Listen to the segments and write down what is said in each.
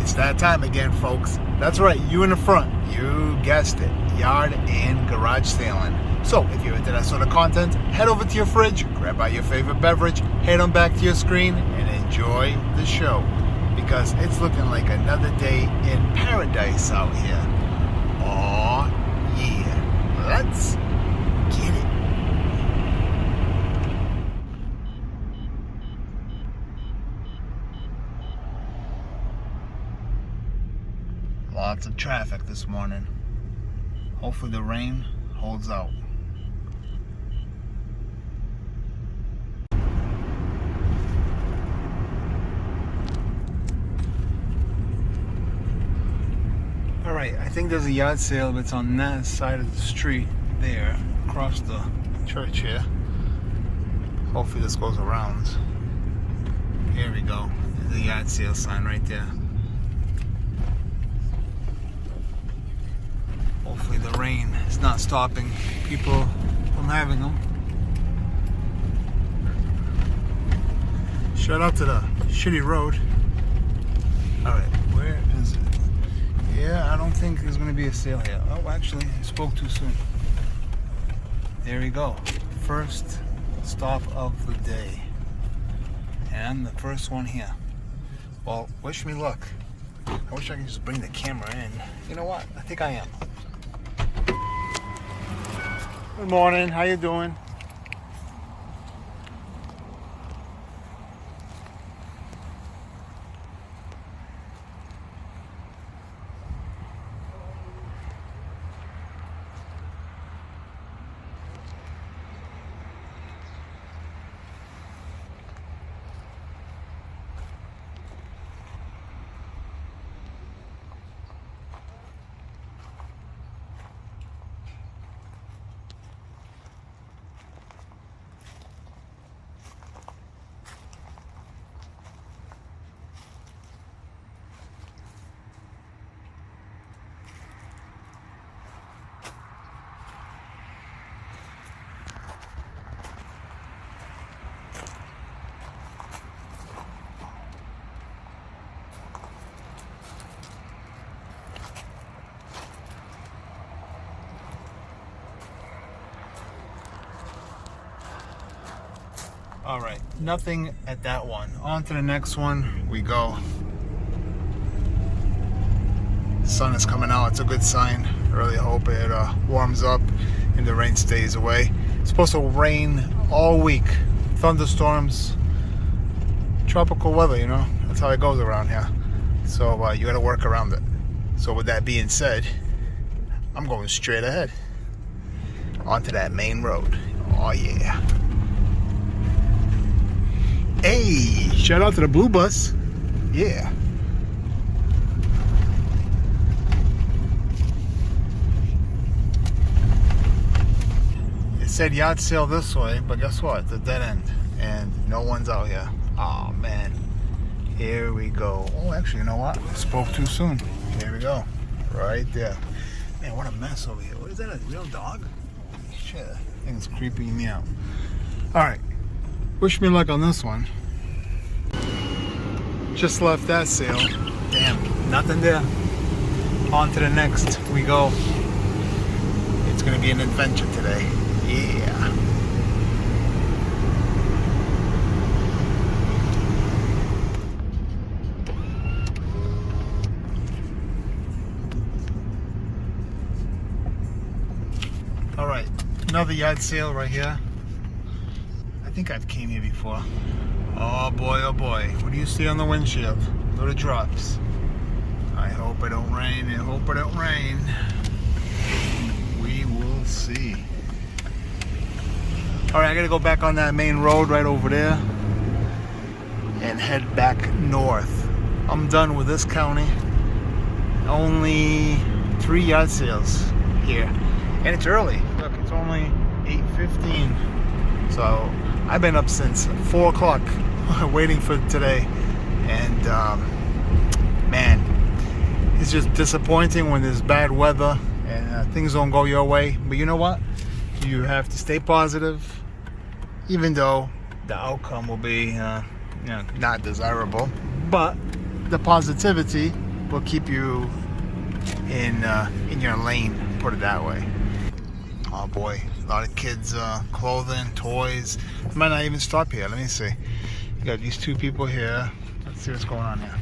It's that time again, folks. That's right, you in the front. You guessed it. Yard and garage sailing. So, if you're into that sort of content, head over to your fridge, grab out your favorite beverage, head on back to your screen, and enjoy the show. Because it's looking like another day in paradise out here. Aw, yeah. Let's get it. Lots of traffic this morning. Hopefully the rain holds out. Alright, I think there's a yard sale that's on that side of the street there, across the church here. Hopefully this goes around. Here we go. There's a yard sale sign right there. Hopefully the rain is not stopping people from having them. Shout out to the shitty road. Alright, where is it? Yeah, I don't think there's going to be a sale here. Oh, actually, I spoke too soon. There we go. First stop of the day. And the first one here. Well, wish me luck. I wish I could just bring the camera in. You know what? I think I am. Good morning. How you doing? All right, nothing at that one. On to the next one we go. The sun is coming out. It's a good sign. I really hope it warms up and the rain stays away. It's supposed to rain all week. Thunderstorms, tropical weather, you know. That's how it goes around here. So you got to work around it. So with that being said, I'm going straight ahead onto that main road. Oh yeah. Hey, shout out to the blue bus. Yeah. It said yard sale this way, but guess what? It's a dead end. And no one's out here. Oh man. Here we go. Oh, actually, you know what? I spoke too soon. Here we go. Right there. Man, what a mess over here. What is that? A real dog? Holy shit. That thing's creeping me out. Alright. Wish me luck on this one. Just left that sale. Damn, nothing there. On to the next we go. It's gonna be an adventure today. Yeah. Alright, another yard sale right here. I think I've came here before. Oh boy, oh boy. What do you see on the windshield? Little drops. I hope it don't rain. I hope it don't rain. We will see. Alright, I gotta go back on that main road right over there and head back north. I'm done with this county. Only 3 yard sales here. And it's early. Look, it's only 8:15. So I've been up since 4 o'clock waiting for today. And man, it's just disappointing when there's bad weather and things don't go your way. But you know what? You have to stay positive, even though the outcome will be not desirable. But the positivity will keep you in your lane, put it that way. Oh boy, a lot of kids clothing, toys. Might not even stop here. Let me see. You got these two people here. Let's see what's going on here.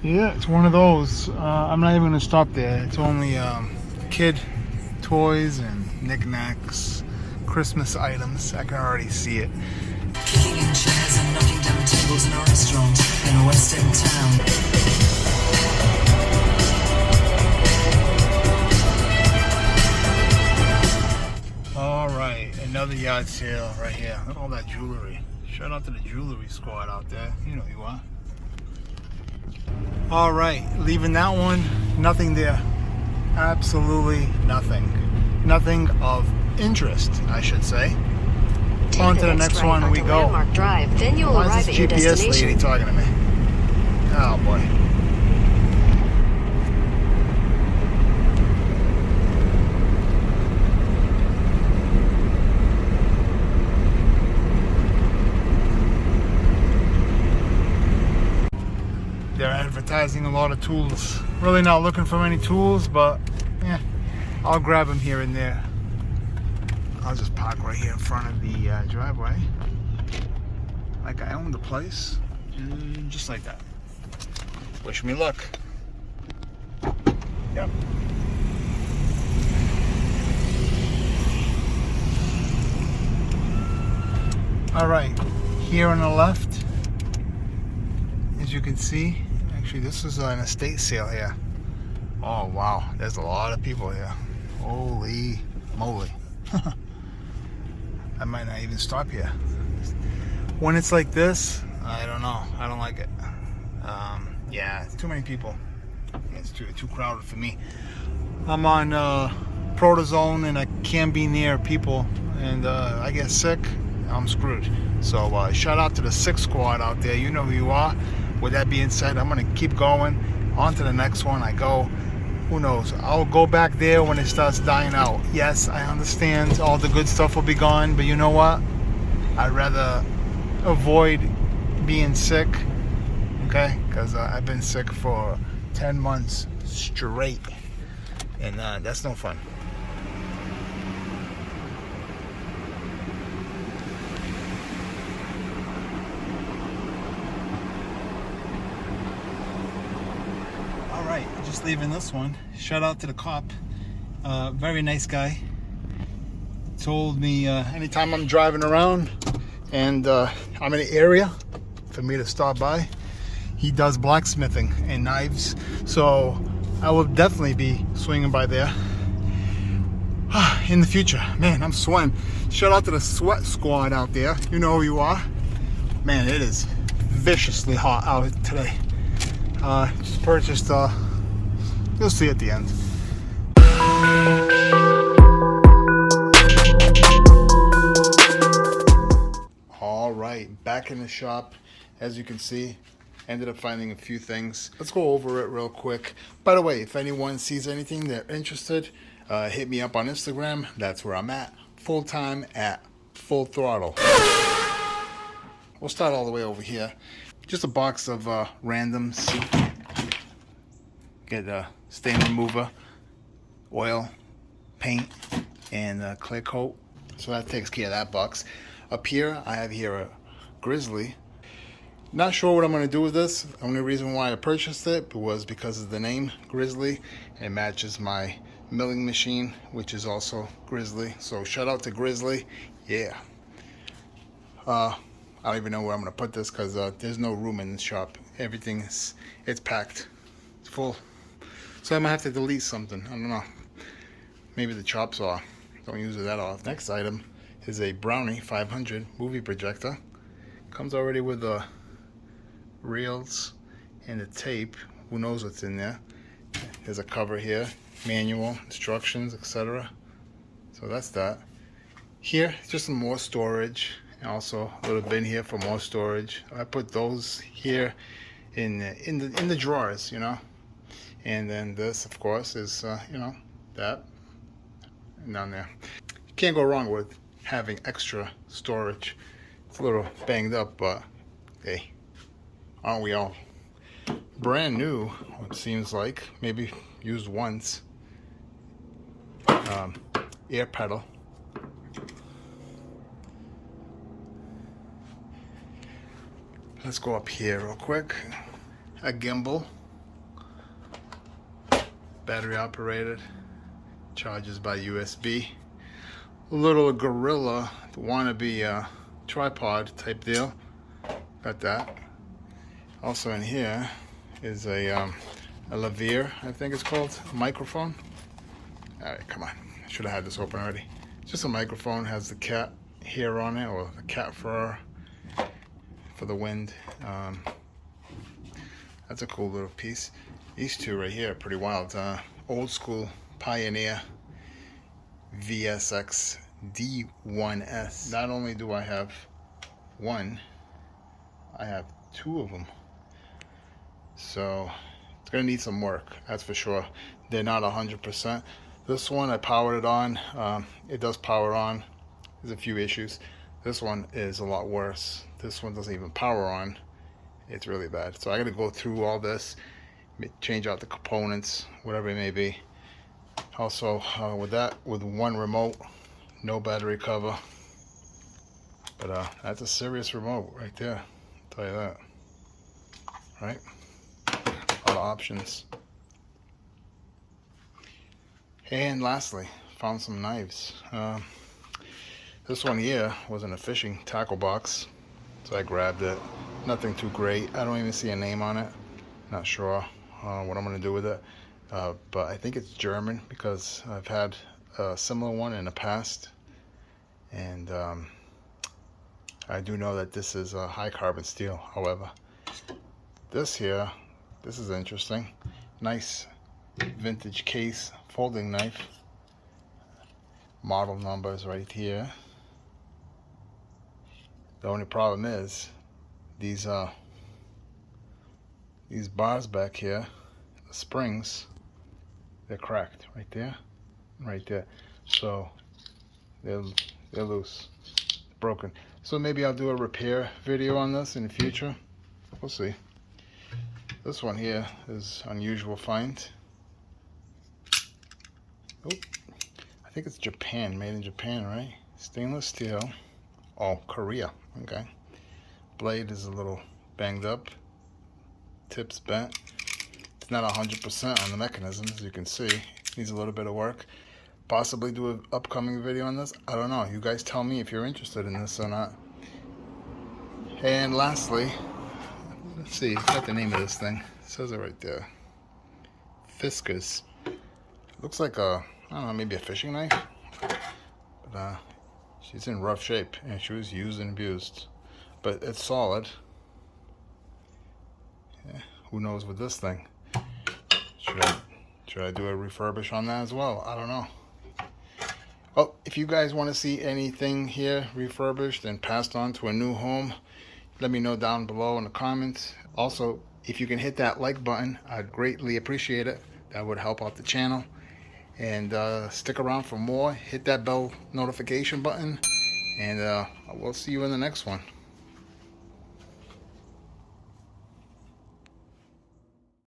Yeah, it's one of those. I'm not even going to stop there. It's only kid toys and knickknacks, Christmas items. I can already see it. Kicking in chairs and knocking down tables in a restaurant in a West End town. All right, another yard sale right here. Look at all that jewelry. Shout out to the jewelry squad out there. You know who you are. All right, leaving that one, nothing there. Absolutely nothing. Nothing of interest, I should say. On to the next one we go. Landmark Drive, then you will Why arrive is at your this GPS destination. lady talking to me? Oh boy. They're advertising a lot of tools. Really not looking for many tools, but yeah, I'll grab them here and there. I'll just park right here in front of the driveway, like I own the place, just like that. Wish me luck. Yep. All right, here on the left, as you can see, actually this is an estate sale here. Oh wow, there's a lot of people here. Holy moly. I might not even stop here. When it's like this, I don't know. I don't like it. Yeah, it's too many people. It's too crowded for me. I'm on protozone and I can't be near people, and I get sick, I'm screwed. So shout out to the 6 squad out there. You know who you are. With that being said, I'm gonna keep going. On to the next one I go. Who knows? I'll go back there when it starts dying out. Yes, I understand all the good stuff will be gone, but you know what? I'd rather avoid being sick, okay? Because I've been sick for 10 months straight, and that's no fun. Just leaving this one. Shout out to the cop. Very nice guy. Told me anytime I'm driving around and I'm in the area for me to stop by. He does blacksmithing and knives, so I will definitely be swinging by there in the future. Man, I'm sweating. Shout out to the sweat squad out there. You know who you are. Man, it is viciously hot out today. Just purchased you'll see at the end. All right, back in the shop. As you can see, ended up finding a few things. Let's go over it real quick. By the way, if anyone sees anything they're interested, hit me up on Instagram. That's where I'm at. Full time at Full Throttle. We'll start all the way over here. Just a box of randoms. Get a stain remover, oil, paint, and clear coat. So that takes care of that box. Up here, I have here a Grizzly. Not sure what I'm going to do with this. The only reason why I purchased it was because of the name Grizzly. It matches my milling machine, which is also Grizzly. So shout out to Grizzly. Yeah. I don't even know where I'm going to put this because there's no room in the shop. It's packed. It's full. So I might have to delete something. I don't know. Maybe the chop saw. Don't use it that often. Next item is a Brownie 500 movie projector. Comes already with the reels and the tape. Who knows what's in there? There's a cover here, manual, instructions, etc. So that's that. Here, just some more storage. And also a little bin here for more storage. I put those here in the drawers, you know. And then this, of course, is, you know, that down there. You can't go wrong with having extra storage. It's a little banged up, but hey, aren't we all? Brand new, it seems like. Maybe used once. Air pedal. Let's go up here real quick. A gimbal. Battery operated. Charges by USB. A little gorilla wannabe tripod type deal. Got that. Also in here is a Lavaliere, I think it's called, microphone. Alright, come on. I should have had this open already. It's just a microphone, has the cat hair on it, or the cat fur for the wind. That's a cool little piece. These two right here are pretty wild. Old school Pioneer VSX D1S. Not only do I have one, I have two of them. So it's gonna need some work, that's for sure. They're not 100%. This one I powered it on. It does power on. There's a few issues. This one is a lot worse. This one doesn't even power on. It's really bad. So I gotta go through all this, change out the components, whatever it may be. Also, with one remote, no battery cover. But that's a serious remote right there, I'll tell you that. Right? A lot of options. And lastly, found some knives. This one here was in a fishing tackle box, so I grabbed it. Nothing too great. I don't even see a name on it. Not sure what I'm gonna do with it. But I think it's German because I've had a similar one in the past. And I do know that this is a high carbon steel. However, this here, this is interesting. Nice vintage case folding knife. Model numbers right here. The only problem is these bars back here, the springs, they're cracked right there, right there. So they're loose, broken. So maybe I'll do a repair video on this in the future. We'll see. This one here is unusual find. Oh, I think it's Japan, made in Japan, right? Stainless steel. Oh, Korea. Okay. Blade is a little banged up. Tips bent. It's not 100% on the mechanism, as you can see. Needs a little bit of work. Possibly do an upcoming video on this. I don't know. You guys tell me if you're interested in this or not. And lastly, let's see. It's got the name of this thing. It says it right there. Fiscus. Looks like a, I don't know, maybe a fishing knife. But she's in rough shape, and she was used and abused. But it's solid. Yeah, who knows with this thing? Should I do a refurbish on that as well? I don't know. Oh, if you guys want to see anything here refurbished and passed on to a new home, let me know down below in the comments. Also, if you can hit that like button, I'd greatly appreciate it. That would help out the channel. And stick around for more. Hit that bell notification button. And we'll see you in the next one.